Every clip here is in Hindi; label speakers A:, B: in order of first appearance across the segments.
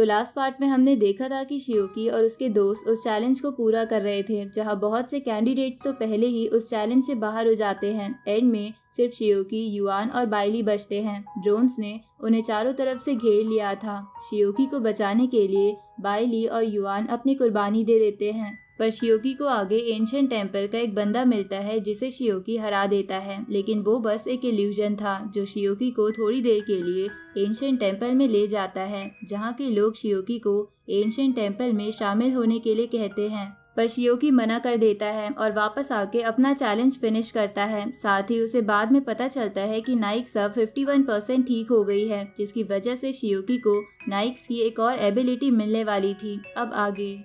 A: तो लास्ट पार्ट में हमने देखा था कि शियोकी और उसके दोस्त उस चैलेंज को पूरा कर रहे थे, जहां बहुत से कैंडिडेट्स तो पहले ही उस चैलेंज से बाहर हो जाते हैं। एंड में सिर्फ शियोकी, युआन और बाइली बचते हैं। ड्रोन्स ने उन्हें चारों तरफ से घेर लिया था। शियोकी को बचाने के लिए बाइली और युआन अपनी कुर्बानी दे देते हैं, पर शियोकी को आगे एंशिएंट टेम्पल का एक बंदा मिलता है जिसे शियोकी हरा देता है। लेकिन वो बस एक इल्यूजन था जो शियोकी को थोड़ी देर के लिए एंशिएंट टेम्पल में ले जाता है, जहाँ के लोग शियोकी को एंशिएंट टेम्पल में शामिल होने के लिए कहते हैं। पर शियोकी मना कर देता है और वापस आके अपना चैलेंज फिनिश करता है। साथ ही उसे बाद में पता चलता है कि नाइक्स अब 51% ठीक हो गई है, जिसकी वजह से शियोकी को नाइक्स की एक और एबिलिटी मिलने वाली थी। अब आगे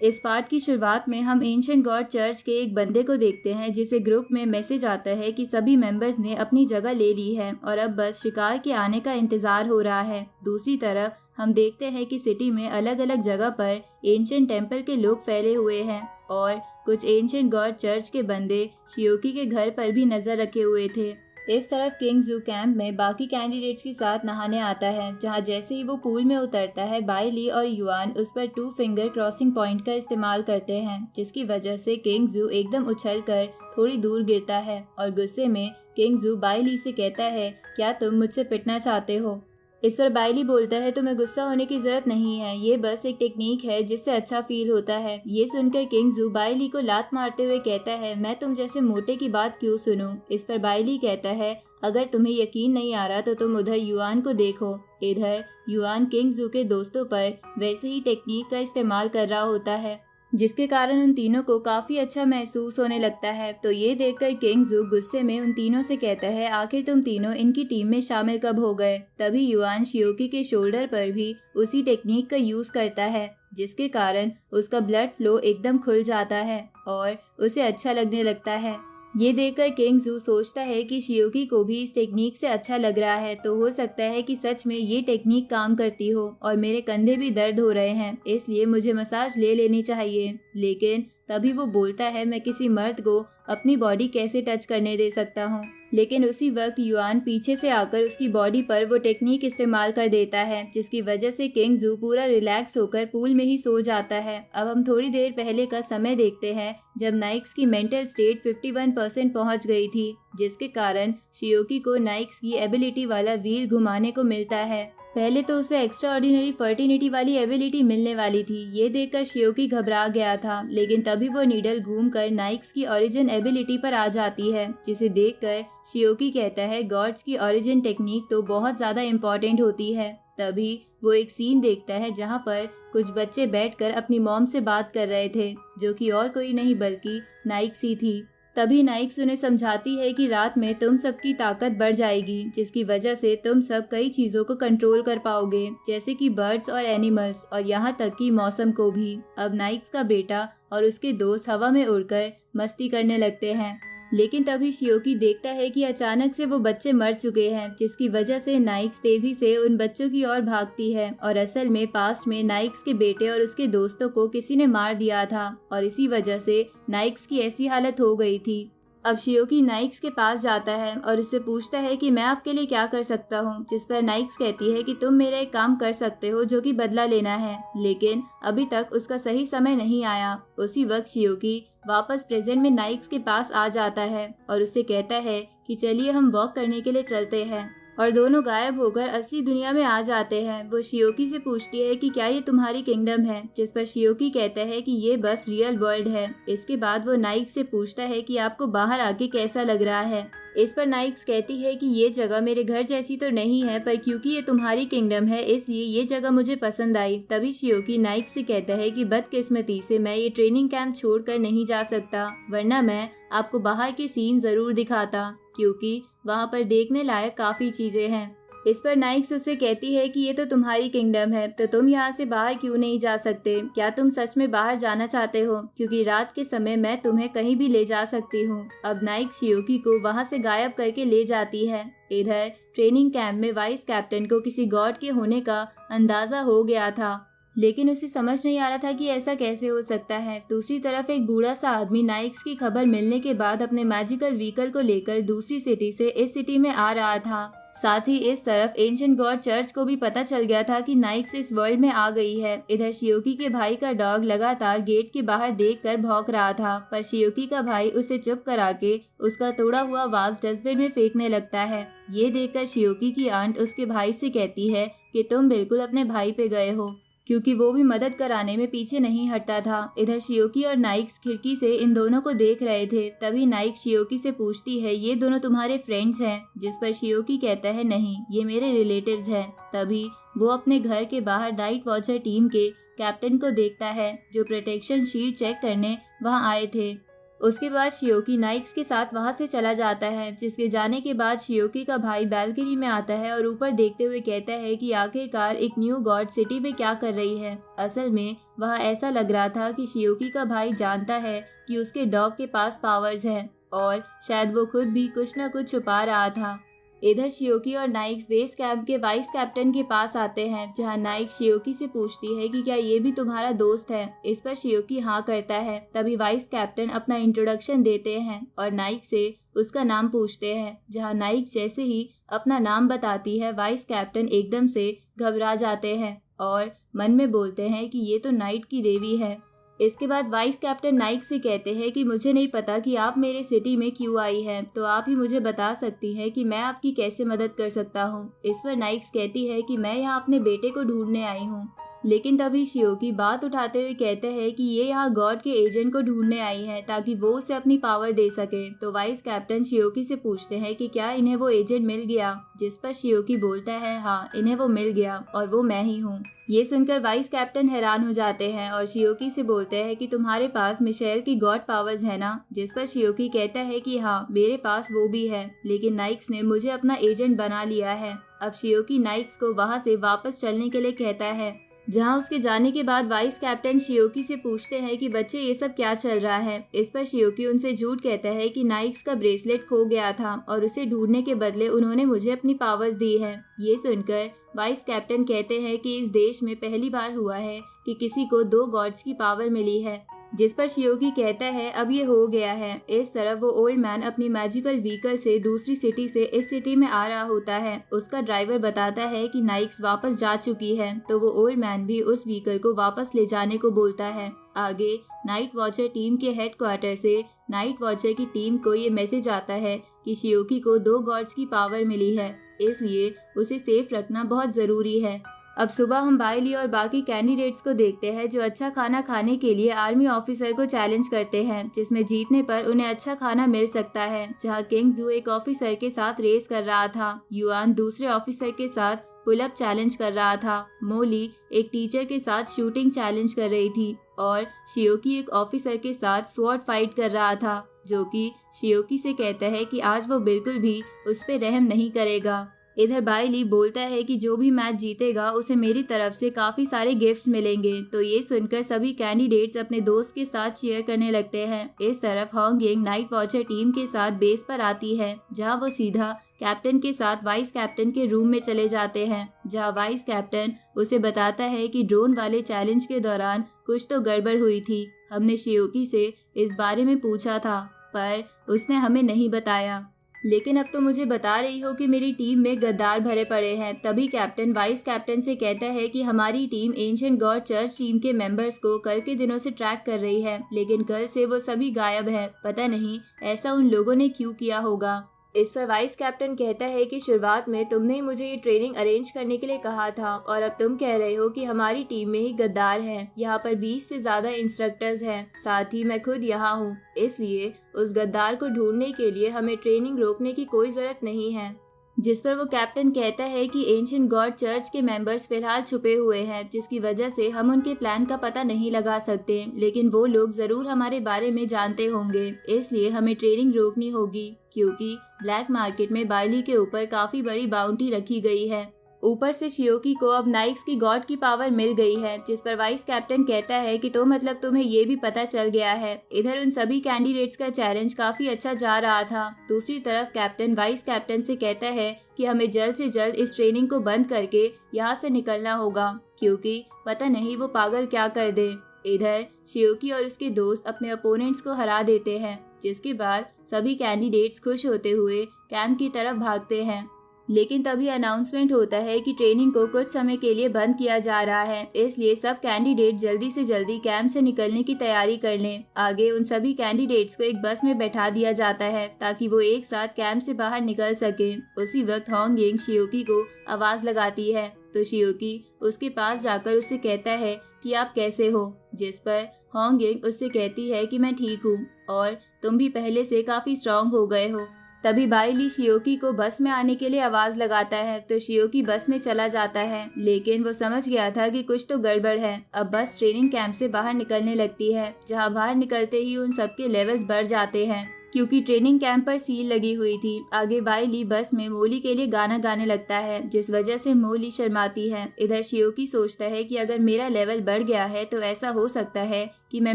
A: इस पार्ट की शुरुआत में हम एंशिएंट गॉड चर्च के एक बंदे को देखते हैं, जिसे ग्रुप में मैसेज आता है कि सभी मेंबर्स ने अपनी जगह ले ली है और अब बस शिकार के आने का इंतजार हो रहा है। दूसरी तरफ हम देखते हैं कि सिटी में अलग अलग जगह पर एंशिएंट टेम्पल के लोग फैले हुए हैं और कुछ एंशिएंट गॉड चर्च के बंदे शियोकी के घर पर भी नजर रखे हुए थे। इस तरफ किंग जू कैंप में बाकी कैंडिडेट्स के साथ नहाने आता है, जहां जैसे ही वो पूल में उतरता है बाइली और युआन उस पर 2 फिंगर क्रॉसिंग पॉइंट का इस्तेमाल करते हैं, जिसकी वजह से किंग जू एकदम उछलकर थोड़ी दूर गिरता है और गुस्से में किंग जू बाइली से कहता है, क्या तुम मुझसे पिटना चाहते हो? इस पर बाइली बोलता है, तुम्हें गुस्सा होने की जरूरत नहीं है, ये बस एक टेक्निक है जिससे अच्छा फील होता है। ये सुनकर किंग जू बाइली को लात मारते हुए कहता है, मैं तुम जैसे मोटे की बात क्यों सुनूं? इस पर बाइली कहता है, अगर तुम्हें यकीन नहीं आ रहा तो तुम उधर युआन को देखो। इधर युआन किंग जू के दोस्तों पर वैसे ही टेक्निक का इस्तेमाल कर रहा होता है, जिसके कारण उन तीनों को काफी अच्छा महसूस होने लगता है। तो ये देखकर किंग जू गुस्से में उन तीनों से कहता है, आखिर तुम तीनों इनकी टीम में शामिल कब हो गए? तभी युआन शियोकी के शोल्डर पर भी उसी टेक्निक का यूज करता है, जिसके कारण उसका ब्लड फ्लो एकदम खुल जाता है और उसे अच्छा लगने लगता है। ये देखकर किंग जू सोचता है कि शियोकी को भी इस टेक्निक से अच्छा लग रहा है, तो हो सकता है कि सच में ये टेक्निक काम करती हो और मेरे कंधे भी दर्द हो रहे हैं, इसलिए मुझे मसाज ले लेनी चाहिए। लेकिन तभी वो बोलता है, मैं किसी मर्द को अपनी बॉडी कैसे टच करने दे सकता हूँ? लेकिन उसी वक्त युआन पीछे से आकर उसकी बॉडी पर वो टेक्निक इस्तेमाल कर देता है, जिसकी वजह से किंग जू पूरा रिलैक्स होकर पूल में ही सो जाता है। अब हम थोड़ी देर पहले का समय देखते हैं, जब नाइक्स की मेंटल स्टेट 51% पहुंच गई थी, जिसके कारण शियोकी को नाइक्स की एबिलिटी वाला व्हील घुमाने को मिलता है। पहले तो उसे एक्स्ट्रा ऑर्डिनरी फर्टिनिटी वाली एबिलिटी मिलने वाली थी। ये देखकर शियोकी घबरा गया था, लेकिन तभी वो नीडल घूमकर नाइक्स की ओरिजिन एबिलिटी पर आ जाती है, जिसे देखकर शियोकी कहता है, गॉड्स की ओरिजिन टेक्निक तो बहुत ज्यादा इम्पोर्टेंट होती है। तभी वो एक सीन देखता है जहाँ पर कुछ बच्चे बैठकर अपनी मॉम से बात कर रहे थे, जो कि और कोई नहीं बल्कि नाइक्स ही थी। तभी नाइक्स उन्हें समझाती है कि रात में तुम सबकी ताकत बढ़ जाएगी, जिसकी वजह से तुम सब कई चीजों को कंट्रोल कर पाओगे, जैसे कि बर्ड्स और एनिमल्स और यहाँ तक कि मौसम को भी। अब नाइक्स का बेटा और उसके दोस्त हवा में उड़कर मस्ती करने लगते हैं, लेकिन तभी शियोकी देखता है कि अचानक से वो बच्चे मर चुके हैं, जिसकी वजह से नाइक्स तेजी से उन बच्चों की ओर भागती है और असल में पास्ट में नाइक्स के बेटे और उसके दोस्तों को किसी ने मार दिया था और इसी वजह से नाइक्स की ऐसी हालत हो गई थी। अब शियोकी नाइक्स के पास जाता है और उससे पूछता है कि मैं आपके लिए क्या कर सकता हूँ, जिस पर नाइक्स कहती है कि तुम मेरा एक काम कर सकते हो जो कि बदला लेना है, लेकिन अभी तक उसका सही समय नहीं आया। उसी वक्त शियोकी वापस प्रेजेंट में नाइक्स के पास आ जाता है और उससे कहता है कि चलिए हम वॉक करने के लिए चलते हैं, और दोनों गायब होकर असली दुनिया में आ जाते हैं। वो शियोकी से पूछती है कि क्या ये तुम्हारी किंगडम है, जिस पर शियोकी कहता है कि ये बस रियल वर्ल्ड है। इसके बाद वो नाइक्स से पूछता है कि आपको बाहर आके कैसा लग रहा है। इस पर नाइक्स कहती है कि ये जगह मेरे घर जैसी तो नहीं है, पर क्योंकि ये तुम्हारी किंगडम है इसलिए ये जगह मुझे पसंद आई। तभी शियोकी नाइक्स से कहता है कि बदकिस्मती से मैं ये ट्रेनिंग कैंप छोड़कर नहीं जा सकता, वरना मैं आपको बाहर के सीन जरूर दिखाता, क्योंकि वहाँ पर देखने लायक काफी चीजें हैं। इस पर नाइक्स उससे कहती है कि ये तो तुम्हारी किंगडम है, तो तुम यहाँ से बाहर क्यों नहीं जा सकते? क्या तुम सच में बाहर जाना चाहते हो? क्योंकि रात के समय मैं तुम्हें कहीं भी ले जा सकती हूँ। अब नाइक्स शियोकी को वहाँ से गायब करके ले जाती है। इधर ट्रेनिंग कैंप में वाइस कैप्टन को किसी गॉड के होने का अंदाजा हो गया था, लेकिन उसे समझ नहीं आ रहा था कि ऐसा कैसे हो सकता है। दूसरी तरफ एक बूढ़ा सा आदमी नाइक्स की खबर मिलने के बाद अपने मैजिकल व्हीकल को लेकर दूसरी सिटी से इस सिटी में आ रहा था। साथ ही इस तरफ एंशिएंट गॉड चर्च को भी पता चल गया था कि नाइक्स इस वर्ल्ड में आ गई है। इधर शियोकी के भाई का डॉग लगातार गेट के बाहर देखकर भौंक रहा था, पर शियोकी का भाई उसे चुप करा के उसका तोड़ा हुआ वाज डस्टबिन में फेंकने लगता है। ये देखकर शियोकी की आंट उसके भाई से कहती है कि तुम बिल्कुल अपने भाई पे गए हो, क्योंकि वो भी मदद कराने में पीछे नहीं हटता था। इधर शियोकी और नाइक्स खिड़की से इन दोनों को देख रहे थे। तभी नाइक्स शियोकी से पूछती है, ये दोनों तुम्हारे फ्रेंड्स हैं? जिस पर शियोकी कहता है, नहीं, ये मेरे रिलेटिव्स हैं। तभी वो अपने घर के बाहर नाइट वॉचर टीम के कैप्टन को देखता है, जो प्रोटेक्शन शीट चेक करने वहाँ आए थे। उसके बाद शियोकी नाइक्स के साथ वहां से चला जाता है, जिसके जाने के बाद शियोकी का भाई बैल्कनी में आता है और ऊपर देखते हुए कहता है कि आखिरकार एक न्यू गॉड सिटी में क्या कर रही है। असल में वहाँ ऐसा लग रहा था कि शियोकी का भाई जानता है कि उसके डॉग के पास पावर्स हैं और शायद वो खुद भी कुछ न कुछ छुपा रहा था। इधर शियोकी और नाइक्स बेस कैंप के वाइस कैप्टन के पास आते हैं, जहां नाइक्स शियोकी से पूछती है कि क्या ये भी तुम्हारा दोस्त है। इस पर शियोकी हाँ करता है। तभी वाइस कैप्टन अपना इंट्रोडक्शन देते हैं और नाइक्स से उसका नाम पूछते हैं, जहां नाइक्स जैसे ही अपना नाम बताती है, वाइस कैप्टन एकदम से घबरा जाते हैं और मन में बोलते हैं कि ये तो नाइट की देवी है। इसके बाद वाइस कैप्टन नाइक्स से कहते हैं कि मुझे नहीं पता कि आप मेरे सिटी में क्यों आई हैं, तो आप ही मुझे बता सकती हैं कि मैं आपकी कैसे मदद कर सकता हूँ। इस पर नाइक्स कहती है कि मैं यहाँ अपने बेटे को ढूंढने आई हूँ। लेकिन तभी शियोकी बात उठाते हुए कहते हैं कि ये यहाँ गॉड के एजेंट को ढूंढने आई है ताकि वो उसे अपनी पावर दे सके। तो वाइस कैप्टन शियोकी से पूछते हैं कि क्या इन्हें वो एजेंट मिल गया। जिस पर शियोकी बोलता है, हाँ, इन्हें वो मिल गया और वो मैं ही हूँ। ये सुनकर वाइस कैप्टन हैरान हो जाते हैं और शियोकी से बोलते हैं कि तुम्हारे पास मिशेल की गॉड पावर्स है ना। जिस पर शियोकी कहता है कि हाँ, मेरे पास वो भी है, लेकिन नाइक्स ने मुझे अपना एजेंट बना लिया है। अब शियोकी नाइक्स को वहाँ से वापस चलने के लिए कहता है, जहां उसके जाने के बाद वाइस कैप्टन शियोकी से पूछते हैं कि बच्चे ये सब क्या चल रहा है। इस पर शियोकी उनसे झूठ कहता है कि नाइक्स का ब्रेसलेट खो गया था और उसे ढूंढने के बदले उन्होंने मुझे अपनी पावर्स दी है। ये सुनकर वाइस कैप्टन कहते हैं कि इस देश में पहली बार हुआ है कि किसी को 2 गॉड्स की पावर मिली है। जिस पर शियोकी कहता है, अब ये हो गया है। इस तरफ वो ओल्ड मैन अपनी मैजिकल व्हीकल से दूसरी सिटी से इस सिटी में आ रहा होता है। उसका ड्राइवर बताता है कि नाइक्स वापस जा चुकी है, तो वो ओल्ड मैन भी उस व्हीकल को वापस ले जाने को बोलता है। आगे नाइट वॉचर टीम के हेडक्वार्टर से नाइट वॉचर की टीम को ये मैसेज आता है कि शियोकी को 2 गॉड्स की पावर मिली है, इसलिए उसे सेफ रखना बहुत जरूरी है। अब सुबह हम बाइली और बाकी कैंडिडेट्स को देखते हैं, जो अच्छा खाना खाने के लिए आर्मी ऑफिसर को चैलेंज करते हैं, जिसमें जीतने पर उन्हें अच्छा खाना मिल सकता है। जहां किंग जू एक ऑफिसर के साथ रेस कर रहा था, युआन दूसरे ऑफिसर के साथ पुल अप चैलेंज कर रहा था, मोली एक टीचर के साथ शूटिंग चैलेंज कर रही थी और शियोकी एक ऑफिसर के साथ स्वॉर्ड फाइट कर रहा था, जो कि शियोकी से कहता है कि आज वो बिल्कुल भी उस पर रहम नहीं करेगा। इधर बाइली बोलता है कि जो भी मैच जीतेगा उसे मेरी तरफ से काफी सारे गिफ्ट्स मिलेंगे। तो ये सुनकर सभी कैंडिडेट्स अपने दोस्त के साथ चीयर करने लगते हैं। इस तरफ Hong Ying night watcher team के साथ बेस पर आती है, जहां वो सीधा कैप्टन के साथ वाइस कैप्टन के रूम में चले जाते हैं, जहां वाइस कैप्टन उसे बताता है कि ड्रोन वाले चैलेंज के दौरान कुछ तो गड़बड़ हुई थी। हमने शियोकी से इस बारे में पूछा था, पर उसने हमें नहीं बताया, लेकिन अब तो मुझे बता रही हो कि मेरी टीम में गद्दार भरे पड़े हैं। तभी कैप्टन वाइस कैप्टन से कहता है कि हमारी team ancient God church team के मेंबर्स को कल के दिनों से ट्रैक कर रही है, लेकिन कल से वो सभी गायब हैं। पता नहीं ऐसा उन लोगों ने क्यों किया होगा। इस पर वाइस कैप्टन कहता है कि शुरुआत में तुमने ही मुझे ये ट्रेनिंग अरेंज करने के लिए कहा था और अब तुम कह रहे हो कि हमारी टीम में ही गद्दार हैं। यहाँ पर 20 से ज्यादा इंस्ट्रक्टर्स हैं, साथ ही मैं खुद यहाँ हूँ, इसलिए उस गद्दार को ढूंढने के लिए हमें ट्रेनिंग रोकने की कोई जरूरत नहीं है। जिस पर वो कैप्टन कहता है कि एंशिएंट गॉड चर्च के मेंबर्स फिलहाल छुपे हुए हैं, जिसकी वजह से हम उनके प्लान का पता नहीं लगा सकते, लेकिन वो लोग जरूर हमारे बारे में जानते होंगे, इसलिए हमें ट्रेनिंग रोकनी होगी, क्योंकि ब्लैक मार्केट में बाइली के ऊपर काफी बड़ी बाउंटी रखी गई है। ऊपर से शियोकी को अब नाइक्स की गॉड की पावर मिल गई है, जिस पर वाइस कैप्टन कहता है कि तो मतलब तुम्हें ये भी पता चल गया है। इधर उन सभी कैंडिडेट्स का चैलेंज काफी अच्छा जा रहा था। दूसरी तरफ कैप्टन वाइस कैप्टन से कहता है कि हमें जल्द से जल्द इस ट्रेनिंग को बंद करके यहाँ से निकलना होगा, क्योंकि पता नहीं वो पागल क्या कर दे। इधर शियोकी और उसके दोस्त अपने अपोनेंट्स को हरा देते हैं, जिसके बाद सभी कैंडिडेट्स खुश होते हुए कैंप की तरफ भागते हैं। लेकिन तभी अनाउंसमेंट होता है कि ट्रेनिंग को कुछ समय के लिए बंद किया जा रहा है, इसलिए सब कैंडिडेट जल्दी से जल्दी कैंप से निकलने की तैयारी कर लें। आगे उन सभी कैंडिडेट्स को एक बस में बैठा दिया जाता है ताकि वो एक साथ कैंप से बाहर निकल सके। उसी वक्त होंग यिंग शियोकी को आवाज लगाती है तो शियोकी उसके पास जाकर उससे कहता है कि आप कैसे हो, जिस पर होंग यिंग उससे कहती है कि मैं ठीक हूँ और तुम भी पहले से काफी स्ट्रांग हो गए हो। तभी बाई ली शियोकी को बस में आने के लिए आवाज लगाता है तो शियोकी बस में चला जाता है, लेकिन वो समझ गया था कि कुछ तो गड़बड़ है। अब बस ट्रेनिंग कैंप से बाहर निकलने लगती है, जहां बाहर निकलते ही उन सबके लेवल्स बढ़ जाते हैं क्योंकि ट्रेनिंग कैंप पर सील लगी हुई थी। आगे बाई ली बस में मोली के लिए गाना गाने लगता है, जिस वजह से मोली शर्माती है। इधर शियोकी सोचता है कि अगर मेरा लेवल बढ़ गया है तो ऐसा हो सकता है कि मैं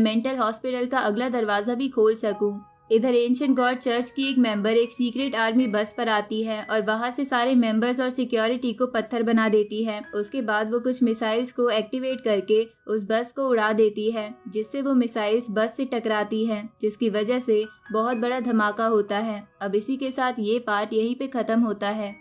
A: मेंटल हॉस्पिटल का अगला दरवाजा भी खोल सकूं। इधर एंशिएंट गॉड चर्च की एक मेंबर एक सीक्रेट आर्मी बस पर आती है और वहां से सारे मेंबर्स और सिक्योरिटी को पत्थर बना देती है। उसके बाद वो कुछ मिसाइल्स को एक्टिवेट करके उस बस को उड़ा देती है, जिससे वो मिसाइल्स बस से टकराती है, जिसकी वजह से बहुत बड़ा धमाका होता है। अब इसी के साथ ये पार्ट यहीं पे खत्म होता है।